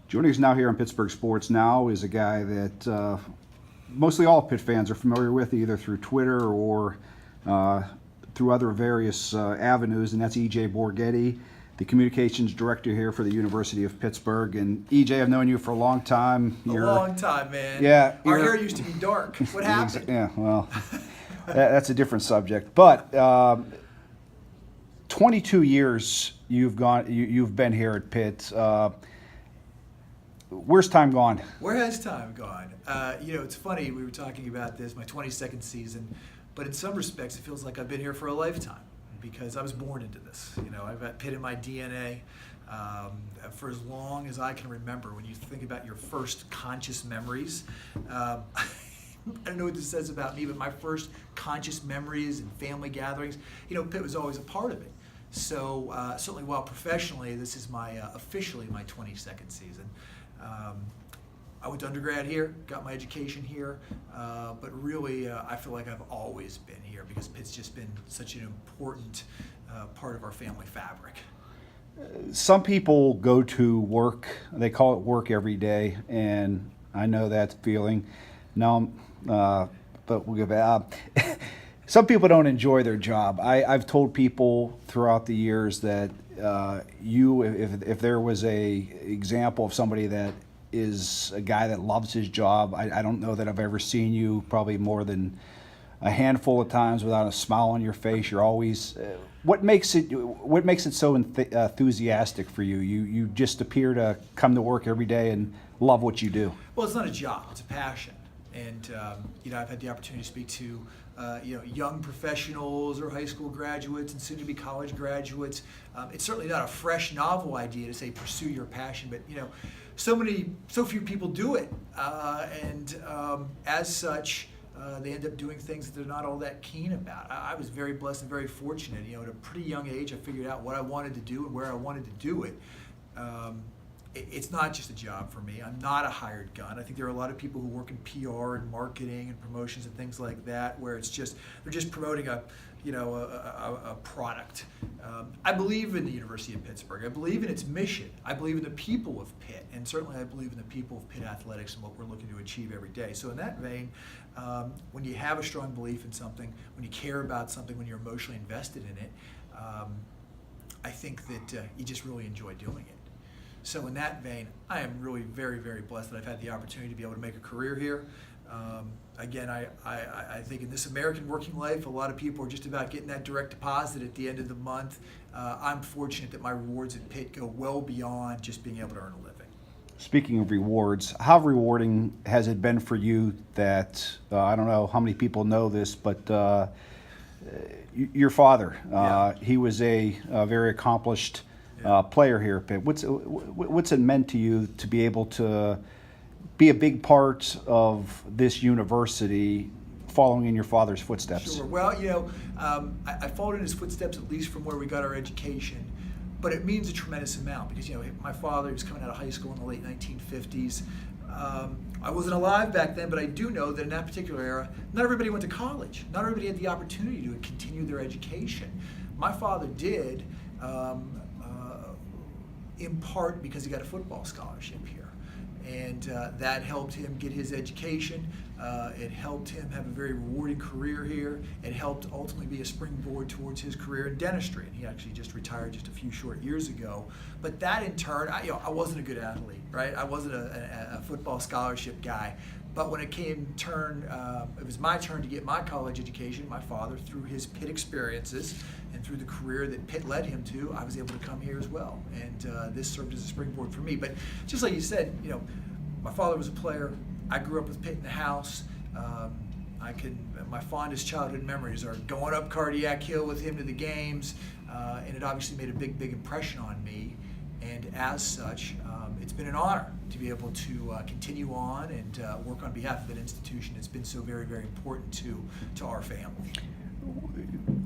Joining us now here on Pittsburgh Sports Now is a guy that mostly all Pitt fans are familiar with, either through Twitter or through other various avenues, and that's E.J. Borghetti, the communications director here for the University of Pittsburgh. And E.J., I've known you for a long time. A long time, man. Yeah. Our hair used to be dark. What happened? Yeah, well, that's a different subject. But 22 years you've been here at Pitt. Where's time gone? Where has time gone? It's funny, we were talking about this, my 22nd season, but in some respects it feels like I've been here for a lifetime because I was born into this. I've got Pitt in my DNA for as long as I can remember. When you think about your first conscious memories, I don't know what this says about me, but my first conscious memories and family gatherings, Pitt was always a part of it. So certainly while professionally, this is officially my 22nd season. I went to undergrad here, got my education here, but really I feel like I've always been here because Pitt's just been such an important part of our family fabric. Some people go to work, they call it work every day, and I know that feeling. No, but we'll give it. Some people don't enjoy their job. I've told people throughout the years that if there was a example of somebody that is a guy that loves his job, I don't know that I've ever seen you probably more than a handful of times without a smile on your face. You're always what makes it so enthusiastic for you? You just appear to come to work every day and love what you do. Well, it's not a job, it's a passion. And I've had the opportunity to speak to young professionals or high school graduates and soon-to-be college graduates. It's certainly not a fresh, novel idea to say pursue your passion, but so few people do it, and as such, they end up doing things that they're not all that keen about. I was very blessed and very fortunate. At a pretty young age, I figured out what I wanted to do and where I wanted to do it. It's not just a job for me. I'm not a hired gun. I think there are a lot of people who work in PR and marketing and promotions and things like that, where they're just promoting a product. I believe in the University of Pittsburgh. I believe in its mission. I believe in the people of Pitt, and certainly I believe in the people of Pitt Athletics and what we're looking to achieve every day. So in that vein, when you have a strong belief in something, when you care about something, when you're emotionally invested in it, I think that you just really enjoy doing it. So in that vein, I am really very, very blessed that I've had the opportunity to be able to make a career here. Again, I think in this American working life, a lot of people are just about getting that direct deposit at the end of the month. I'm fortunate that my rewards at Pitt go well beyond just being able to earn a living. Speaking of rewards, how rewarding has it been for you that, I don't know how many people know this, but your father, he was a very accomplished player here at Pitt. What's it meant to you to be able to be a big part of this university, following in your father's footsteps? Sure. Well, I followed in his footsteps, at least from where we got our education. But it means a tremendous amount because my father was coming out of high school in the late 1950s. I wasn't alive back then, but I do know that in that particular era, not everybody went to college. Not everybody had the opportunity to continue their education. My father did. In part because he got a football scholarship here. And that helped him get his education. It helped him have a very rewarding career here. It helped ultimately be a springboard towards his career in dentistry. And he actually just retired just a few short years ago. But that in turn, I wasn't a good athlete, right? I wasn't a football scholarship guy. But when it it was my turn to get my college education, my father, through his Pitt experiences and through the career that Pitt led him to, I was able to come here as well. And this served as a springboard for me. But just like you said, my father was a player. I grew up with Pitt in the house. My fondest childhood memories are going up Cardiac Hill with him to the games, and it obviously made a big, big impression on me. And as such, it's been an honor to be able to continue on and work on behalf of that institution. It's been so very, very important to our family.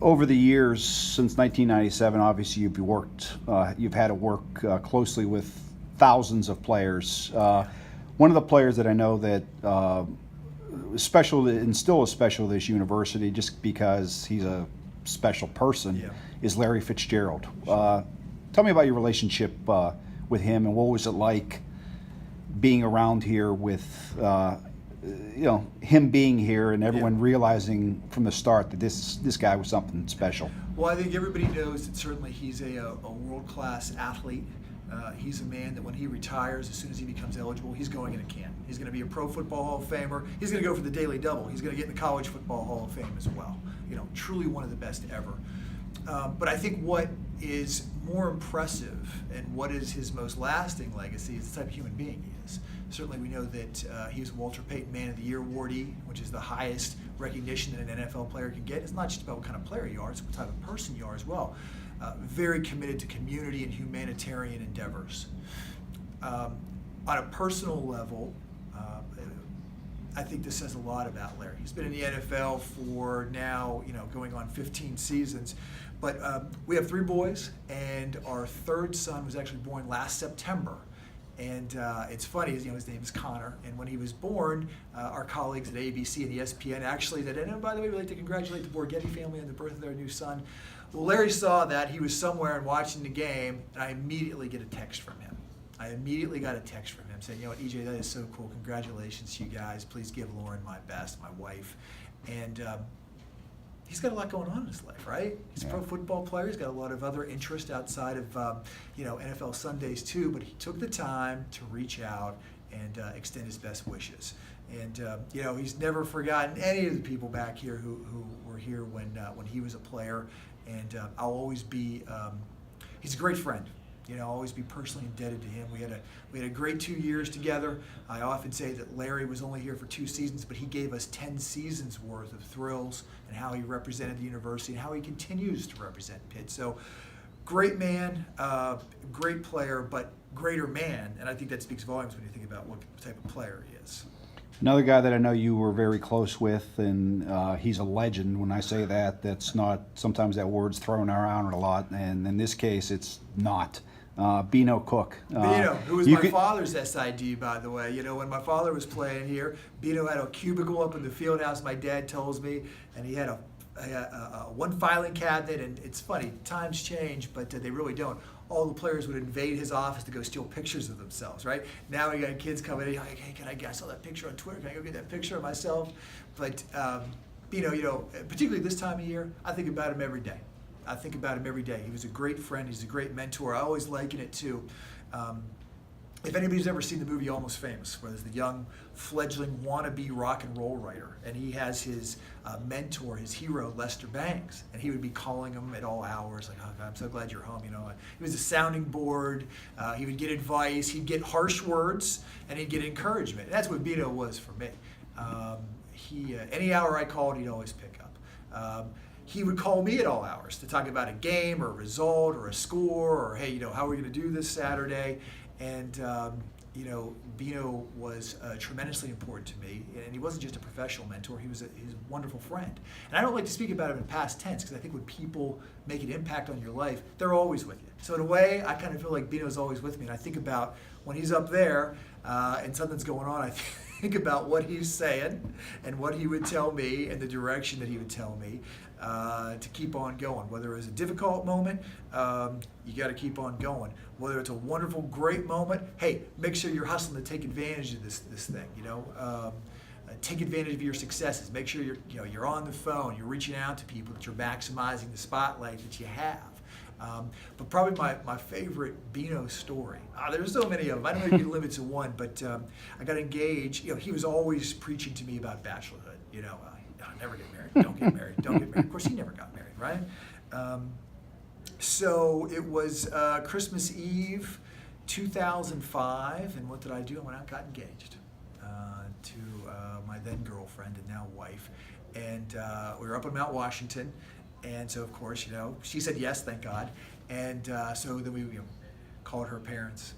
Over the years, since 1997, obviously you've had to work closely with thousands of players. One of the players that I know that is special and still is special to this university, just because he's a special person, is Larry Fitzgerald. Tell me about your relationship with him, and what was it like being around here with him being here and everyone realizing from the start that this guy was something special? Well, I think everybody knows that certainly he's a world-class athlete. He's a man that when he retires, as soon as he becomes eligible, he's going in a can. He's going to be a Pro Football Hall of Famer. He's going to go for the Daily Double. He's going to get in the College Football Hall of Fame as well. Truly one of the best ever. But I think what is more impressive and what is his most lasting legacy is the type of human being he is. Certainly we know that he was a Walter Payton Man of the Year awardee, which is the highest recognition that an NFL player can get. It's not just about what kind of player you are, it's what type of person you are as well. Very committed to community and humanitarian endeavors. On a personal level, I think this says a lot about Larry. He's been in the NFL for now, going on 15 seasons. But we have 3 boys, and our 3rd son was actually born last September. And it's funny, his name is Connor, and when he was born, our colleagues at ABC and ESPN actually said, and by the way, we'd like to congratulate the Borghetti family on the birth of their new son. Well, Larry saw that, he was somewhere and watching the game, and I immediately get a text from him. I immediately got a text from him saying, EJ, that is so cool, congratulations to you guys, please give Lauren my best, my wife. And he's got a lot going on in his life, right? He's a pro football player. He's got a lot of other interest outside of NFL Sundays too. But he took the time to reach out and extend his best wishes. And he's never forgotten any of the people back here who were here when he was a player. And I'll always be. He's a great friend. I'll always be personally indebted to him. We had a great 2 years together. I often say that Larry was only here for 2 seasons, but he gave us 10 seasons worth of thrills and how he represented the university and how he continues to represent Pitt. So, great man, great player, but greater man, and I think that speaks volumes when you think about what type of player he is. Another guy that I know you were very close with, and he's a legend. When I say that, that's not, sometimes that word's thrown around a lot, and in this case, it's not. Bino Cook. Bino, who was my father's SID, by the way. When my father was playing here, Bino had a cubicle up in the field house, my dad tells me, and he had a one filing cabinet, and it's funny, times change, but they really don't. All the players would invade his office to go steal pictures of themselves, right? Now we got kids coming in, like, hey, I saw that picture on Twitter, can I go get that picture of myself? But Bino, particularly this time of year, I think about him every day. He was a great friend. He's a great mentor. I always liken it to, if anybody's ever seen the movie Almost Famous, where there's the young fledgling wannabe rock and roll writer, and he has his mentor, his hero, Lester Bangs, and he would be calling him at all hours, like, oh, God, I'm so glad you're home. He was a sounding board. He would get advice. He'd get harsh words, and he'd get encouragement. And that's what Bino was for me. Any hour I called, he'd always pick up. He would call me at all hours to talk about a game or a result or a score or, hey, how are we going to do this Saturday? And, Bino was tremendously important to me. And he wasn't just a professional mentor, he was a wonderful friend. And I don't like to speak about him in past tense because I think when people make an impact on your life, they're always with you. So in a way, I kind of feel like Bino's always with me. And I think about when he's up there and something's going on, I think about what he's saying and what he would tell me and the direction that he would tell me. To keep on going. Whether it's a difficult moment, you got to keep on going. Whether it's a wonderful, great moment, hey, make sure you're hustling to take advantage of this thing. Take advantage of your successes. Make sure you're on the phone. You're reaching out to people, that you're maximizing the spotlight that you have. But probably my favorite Bino story. There's so many of them. I don't know if you can limit to one, but I got engaged. He was always preaching to me about bachelorhood. Never get married. Don't get married. Don't get married. Of course, he never got married, right? So it was Christmas Eve, 2005, and what did I do? I went out and got engaged to my then girlfriend and now wife, and we were up in Mount Washington, and so of course, she said yes, thank God, and so then we called her parents,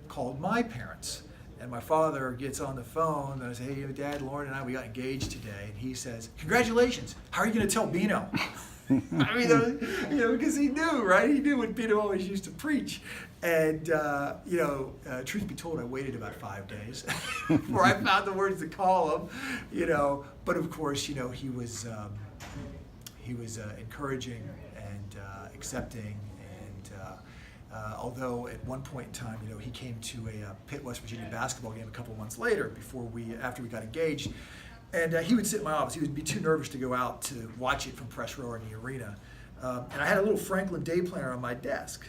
called my parents. And my father gets on the phone and I say, hey, Dad, Lauren and I, we got engaged today. And he says, congratulations. How are you going to tell Bino? I mean, because he knew, right? He knew what Bino always used to preach. And, truth be told, I waited about 5 days before I found the words to call him, But of course, he was encouraging and accepting and Although at one point in time, he came to a Pitt, West Virginia basketball game a couple of months later after we got engaged. And he would sit in my office. He would be too nervous to go out to watch it from press row or in the arena. And I had a little Franklin day planner on my desk.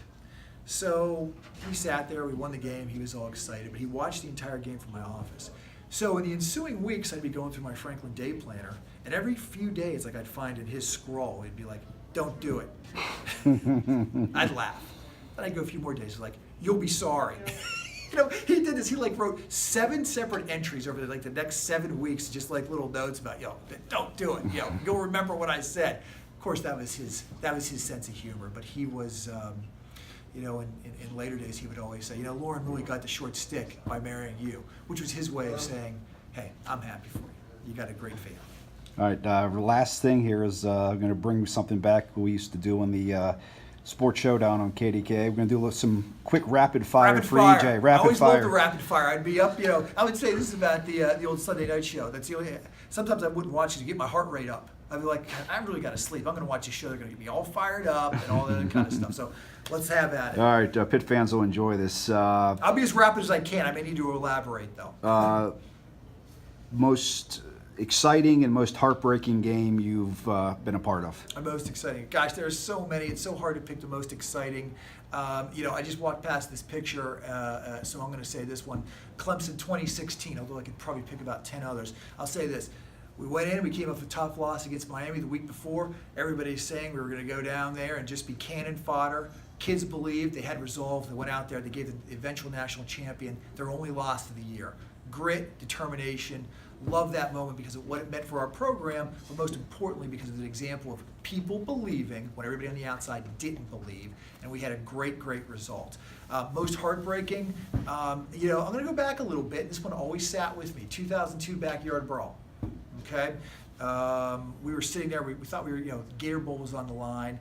So he sat there, we won the game, he was all excited, but he watched the entire game from my office. So in the ensuing weeks, I'd be going through my Franklin day planner, and every few days, I'd find in his scroll, he'd be like, "Don't do it." I'd laugh. Then I'd go a few more days, like, "You'll be sorry." He did this. He wrote 7 separate entries over the next 7 weeks, just little notes about, don't do it. Go remember what I said. Of course, that was his sense of humor. But he was, in later days, he would always say, Lauren really got the short stick by marrying you, which was his way of saying, hey, I'm happy for you. You got a great family. All right, last thing here is I'm going to bring something back we used to do on the Sports Showdown on KDK. We're going to do some quick rapid fire for EJ. I always love the rapid fire. I'd be up, I would say this is about the old Sunday night show. That's the only. Sometimes I wouldn't watch it to get my heart rate up. I'd be like, I really got to sleep. I'm going to watch a show. They're going to get me all fired up and all that kind of stuff. So let's have at it. All right, Pitt fans will enjoy this. I'll be as rapid as I can. I may need to elaborate though. Most exciting and most heartbreaking game you've been a part of? The most exciting. Gosh, there are so many. It's so hard to pick the most exciting. I just walked past this picture, so I'm going to say this one. Clemson 2016, although I could probably pick about 10 others. I'll say this. We went in, we came off a tough loss against Miami the week before. Everybody's saying we were going to go down there and just be cannon fodder. Kids believed, they had resolve, they went out there, they gave the eventual national champion their only loss of the year. Grit, determination, love that moment because of what it meant for our program, but most importantly because of an example of people believing when everybody on the outside didn't believe, and we had a great, great result. Most heartbreaking, I'm going to go back a little bit. This one always sat with me, 2002 backyard brawl. Okay, we were sitting there. We thought Gator Bowl was on the line.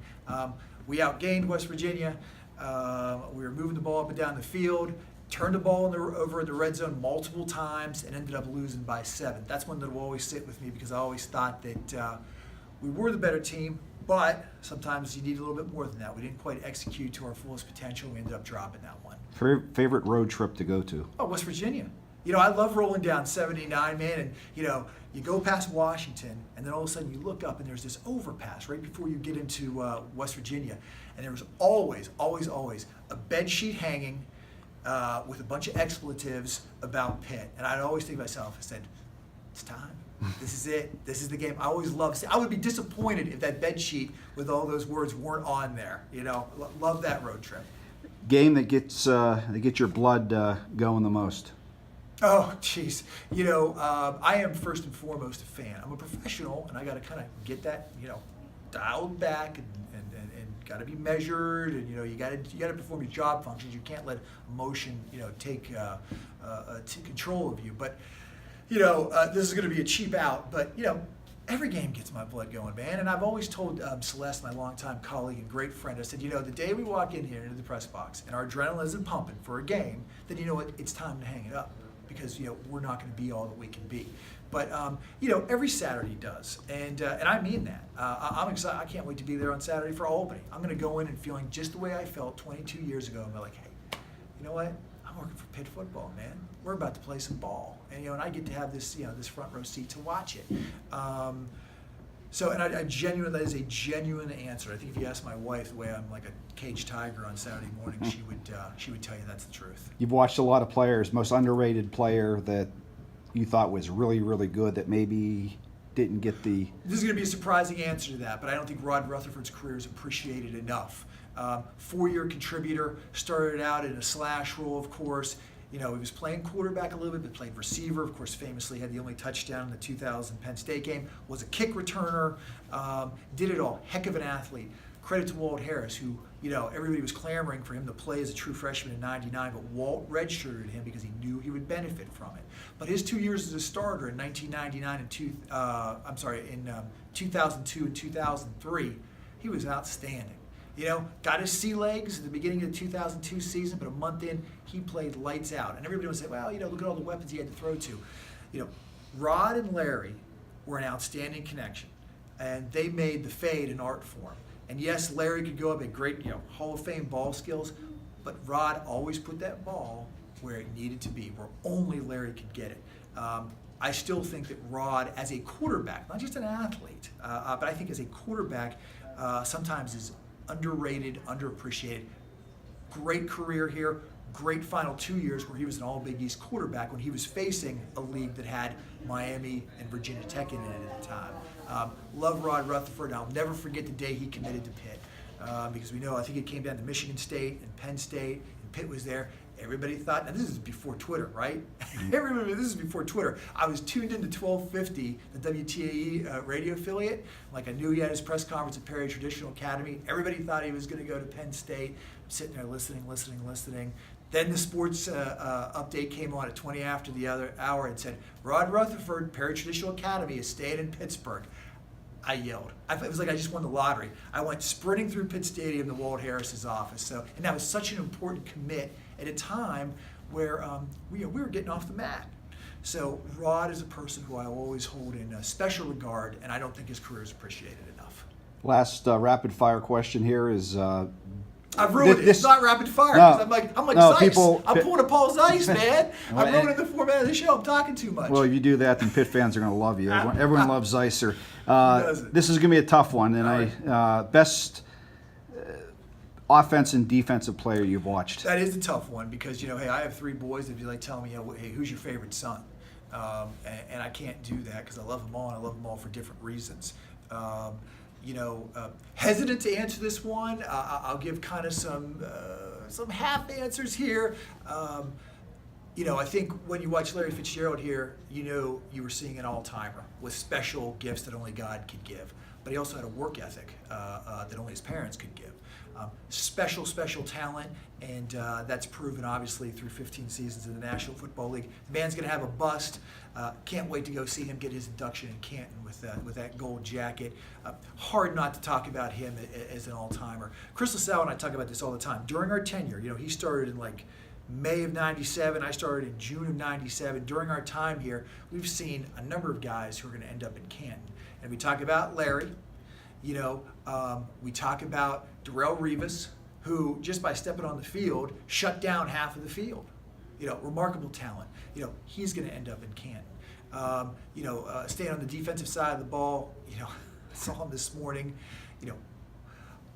We outgained West Virginia. We were moving the ball up and down the field. Turned the ball over in the red zone multiple times and ended up losing by 7. That's one that will always sit with me because I always thought that we were the better team, but sometimes you need a little bit more than that. We didn't quite execute to our fullest potential. We ended up dropping that one. Favorite road trip to go to? Oh, West Virginia. I love rolling down 79, man, and you go past Washington, and then all of a sudden you look up and there's this overpass right before you get into West Virginia, and there was always a bed sheet hanging with a bunch of expletives about Pitt, and I'd always think to myself, I said, it's time. This is it. This is the game. I always loved. I would be disappointed if that bed sheet with all those words weren't on there. Love that road trip. Game that gets your blood going the most. Oh, jeez. I am first and foremost a fan. I'm a professional, and I got to kind of get that, dialed back and got to be measured, and you got to perform your job functions. You can't let emotion, take control of you. But this is going to be a cheap out, but every game gets my blood going, man. And I've always told Celeste, my longtime colleague and great friend, I said, the day we walk in here into the press box and our adrenaline isn't pumping for a game, then it's time to hang it up. Because we're not going to be all that we can be, but every Saturday does, and I mean that. I'm excited. I can't wait to be there on Saturday for Albany. I'm going to go in and feeling just the way I felt 22 years ago. I'm like, hey, you know what? I'm working for Pitt football, man. We're about to play some ball, and and I get to have this this front row seat to watch it. So, and I genuinely, that is a genuine answer. I think if you ask my wife the way I'm like a caged tiger on Saturday morning, she would tell you that's the truth. You've watched a lot of players. Most underrated player that you thought was really, really good that maybe didn't get the... This is going to be a surprising answer to that, but I don't think Rutherford's career is appreciated enough. 4-year contributor, started out in a slash role, of course. He was playing quarterback a little bit, but played receiver. Of course, famously had the only touchdown in the 2000 Penn State game. Was a kick returner. Did it all. Heck of an athlete. Credit to Walt Harris, who, everybody was clamoring for him to play as a true freshman in '99, but Walt redshirted him because he knew he would benefit from it. But his 2 years as a starter in 1999 and 2002 and 2003, he was outstanding. Got his sea legs at the beginning of the 2002 season, but a month in, he played lights out. And everybody would say, well, look at all the weapons he had to throw to. Rod and Larry were an outstanding connection, and they made the fade an art form. And yes, Larry could go up at great, Hall of Fame ball skills. but Rod always put that ball where it needed to be, where only Larry could get it. I still think that Rod, as a quarterback, not just an athlete, but I think as a quarterback, sometimes is underrated, underappreciated. Great career here, great final 2 years where he was an All-Big East quarterback when he was facing a league that had Miami and Virginia Tech in it at the time. Love Rod Rutherford, and I'll never forget the day he committed to Pitt. Because we know, I think it came down to Michigan State and Penn State, and Pitt was there. Everybody thought, and this is before Twitter, right? Everybody, this is before Twitter. I was tuned into 1250, the WTAE radio affiliate. Like I knew he had his press conference at Perry Traditional Academy. Everybody thought he was going to go to Penn State. I'm sitting there listening. Then the sports update came on at 20 after the other hour and said, Rod Rutherford, Perry Traditional Academy, is staying in Pittsburgh. I yelled. It was like I just won the lottery. I went sprinting through Pitt Stadium to Walt Harris's office. And that was such an important commit at a time where we were getting off the mat. So Rod is a person who I always hold in special regard, and I don't think his career is appreciated enough. Last rapid fire question here is. I've ruined it. It's not rapid fire because I'm like Zeiss. I'm pulling a Paul Zeiss, man. I'm ruining the format of the show. I'm talking too much. Well, if you do that, then Pitt fans are going to love you. Everyone loves Zeisser. This is going to be a tough one, and best offense and defensive player you've watched. That is a tough one because hey, I have 3 boys. If you like telling me, hey, who's your favorite son? And I can't do that because I love them all, and I love them all for different reasons. Hesitant to answer this one. I'll give kind of some half answers here. I think when you watch Larry Fitzgerald here, you were seeing an all-timer with special gifts that only God could give. But he also had a work ethic that only his parents could give. Special talent, and that's proven obviously through 15 seasons in the National Football League. The man's going to have a bust. Can't wait to go see him get his induction in Canton with that gold jacket. Hard not to talk about him as an all-timer. Chris LaSalle and I talk about this all the time. During our tenure, he started in like May of '97. I started in June of '97. During our time here, we've seen a number of guys who are going to end up in Canton. And we talk about Larry. We talk about Darrelle Revis, who just by stepping on the field shut down half of the field. Remarkable talent. He's going to end up in Canton. Staying on the defensive side of the ball. I saw him this morning.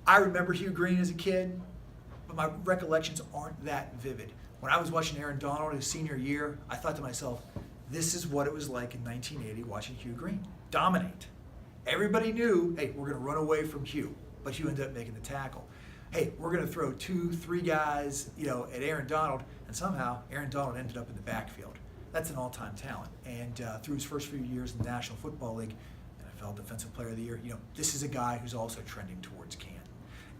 I remember Hugh Green as a kid, but my recollections aren't that vivid. When I was watching Aaron Donald his senior year, I thought to myself, this is what it was like in 1980 watching Hugh Green dominate. Everybody knew, hey, we're going to run away from Hugh, but Hugh ended up making the tackle. Hey, we're going to throw 2-3 guys, at Aaron Donald, and somehow Aaron Donald ended up in the backfield. That's an all-time talent. And through his first few years in the National Football League, NFL Defensive Player of the Year, this is a guy who's also trending towards Canton.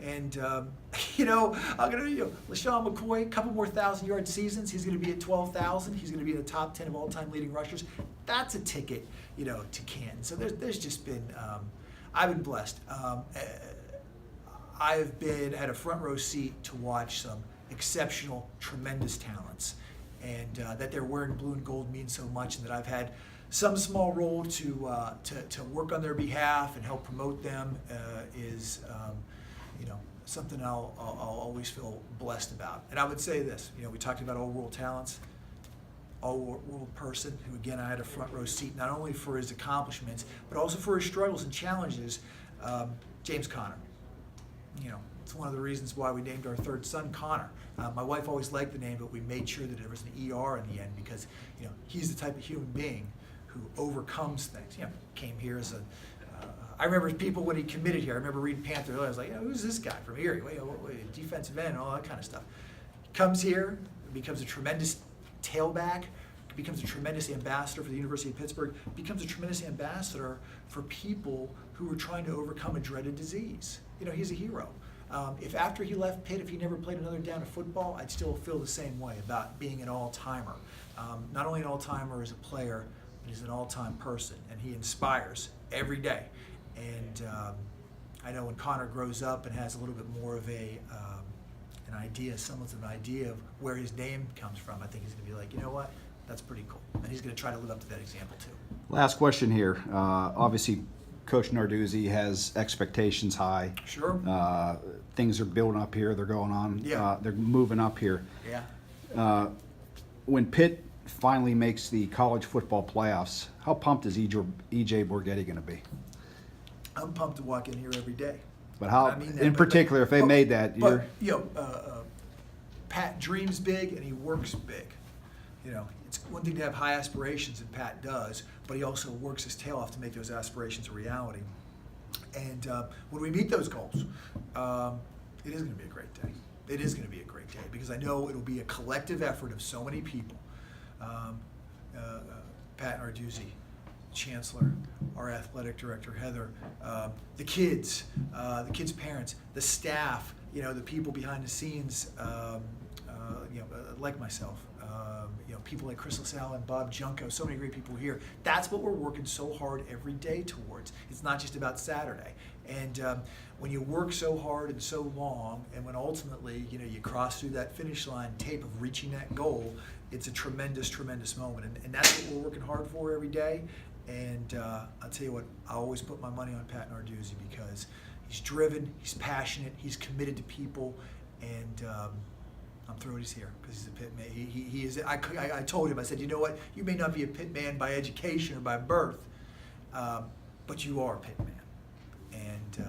And, I'm going to, LaShawn McCoy, a couple more 1,000-yard seasons. He's going to be at 12,000. He's going to be in the top 10 of all-time leading rushers. That's a ticket, to Canton. So there's just been, I've been blessed. I've had a front row seat to watch some exceptional, tremendous talents. And that they're wearing blue and gold means so much, and that I've had some small role to work on their behalf and help promote them is something I'll always feel blessed about. And I would say this, we talked about all-world talents, all-world person who, again, I had a front row seat not only for his accomplishments, but also for his struggles and challenges, James Conner. It's one of the reasons why we named our third son Connor. My wife always liked the name, but we made sure that there was an ER in the end because, he's the type of human being who overcomes things. Came here as a I remember people when he committed here. I remember reading Panther. I was like, who's this guy from Erie? Defensive end, all that kind of stuff. Comes here, becomes a tremendous tailback, becomes a tremendous ambassador for the University of Pittsburgh, becomes a tremendous ambassador for people who are trying to overcome a dreaded disease. He's a hero. If after he left Pitt, if he never played another down of football, I'd still feel the same way about being an all-timer. Not only an all-timer as a player, but he's an all-time person, and he inspires every day. And I know when Connor grows up and has a little bit more of an idea, semblance of an idea of where his name comes from, I think he's going to be like, you know what, that's pretty cool. And he's going to try to live up to that example too. Last question here. Obviously, Coach Narduzzi has expectations high. Sure. Things are building up here. They're going on. Yeah. They're moving up here. Yeah. When Pitt finally makes the college football playoffs, how pumped is EJ Borghetti going to be? I'm pumped to walk in here every day. But how, I mean that, in particular, if they made that, but Pat dreams big and he works big. You know, it's one thing to have high aspirations, and Pat does, but he also works his tail off to make those aspirations a reality. And when we meet those goals, it is going to be a great day. It is going to be a great day because I know it'll be a collective effort of so many people. Pat Narduzzi, Chancellor, our athletic director Heather, the kids' parents, the staff, you know, the people behind the scenes, like myself, people like Chris LaSalle and Bob Junko, so many great people here. That's what we're working so hard every day towards. It's not just about Saturday. And when you work so hard and so long, and when ultimately, you cross through that finish line tape of reaching that goal, it's a tremendous, tremendous moment. And that's what we're working hard for every day. And I'll tell you what, I always put my money on Pat Narduzzi because he's driven, he's passionate, he's committed to people, and I'm thrilled he's here because he's a Pitt man. He is. I told him, I said, you know what, you may not be a Pitt man by education or by birth, but you are a Pitt man. And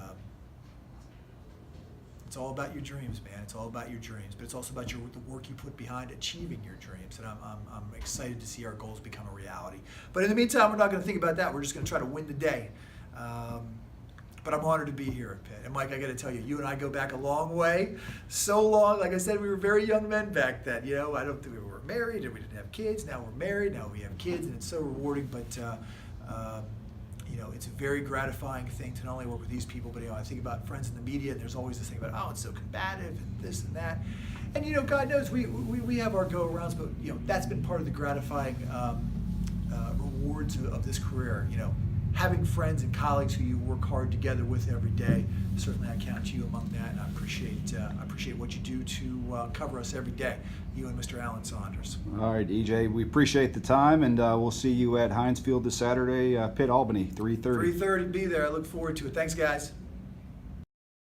it's all about your dreams, man. It's all about your dreams, but it's also about the work you put behind achieving your dreams. And I'm excited to see our goals become a reality. But in the meantime, we're not going to think about that. We're just going to try to win the day. But I'm honored to be here at Pitt. And Mike, I got to tell you, you and I go back a long way. So long. Like I said, we were very young men back then. I don't think we were married and we didn't have kids. Now we're married. Now we have kids, and it's so rewarding. But it's a very gratifying thing to not only work with these people, but I think about friends in the media, and there's always this thing about, oh, it's so combative and this and that. And God knows we have our go-arounds, but that's been part of the gratifying rewards of this career. Having friends and colleagues who you work hard together with every day. Certainly, I count you among that, and I appreciate what you do to cover us every day. You and Mr. Alan Saunders. All right, EJ, we appreciate the time, and we'll see you at Heinz Field this Saturday, Pitt Albany, 3:30. 3:30, be there. I look forward to it. Thanks, guys.